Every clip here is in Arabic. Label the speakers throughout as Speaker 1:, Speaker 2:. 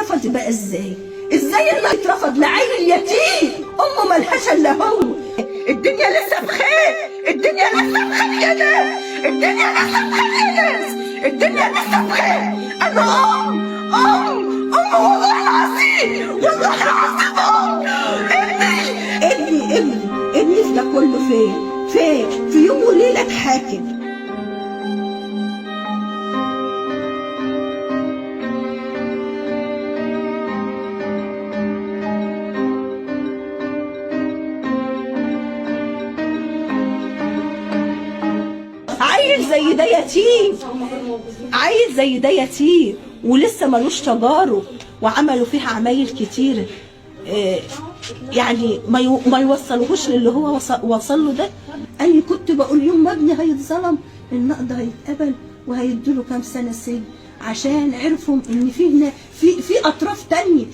Speaker 1: يترفض يبقى ازاي؟ ازاي اللي يترفض لعيل يتيم امه ملهاش الا هو؟ الدنيا لسه بخير، الدنيا لسه بخير يا ناس، الدنيا لسه بخير يا ناس، الدنيا لسه بخير. انا ام والله العظيم، والله العظيم ابني في ده كله فين في يوم وليله اتحاكم. عيل زي ده يتيم ولسه ملوش تجارب وعملوا فيها عمايل كتير، يعني ما يوصلوهوش للي هو وصل له ده. انا كنت بقول يوم ما ابني هيتظلم النقد هيتقبل وهيدوله كام سنه سجن، عشان عرفوا ان في اطراف تانية.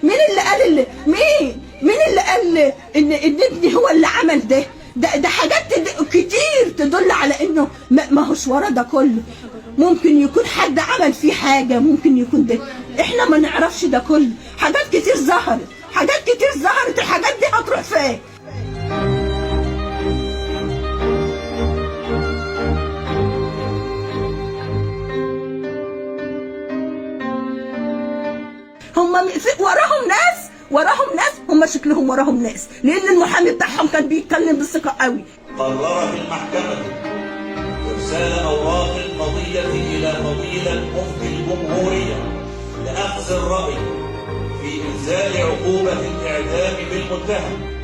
Speaker 1: مين اللي قال ان ابني هو اللي عمل ده حاجات كتير تدل على انه ما هوش ورا ده كله. ممكن يكون حد عمل فيه حاجه، ممكن يكون ده احنا ما نعرفش ده كله. حاجات كتير ظهرت، الحاجات دي هتروح فين؟ هم وراهم ناس هم شكلهم وراهم ناس، لان المحامي بتاعهم كان بيتكلم بثقه قوي.
Speaker 2: قررت المحكمه ارسال اوراق القضيه الى فضيله مفتي الجمهوريه لاخذ الراي في انزال عقوبه الاعدام بالمتهم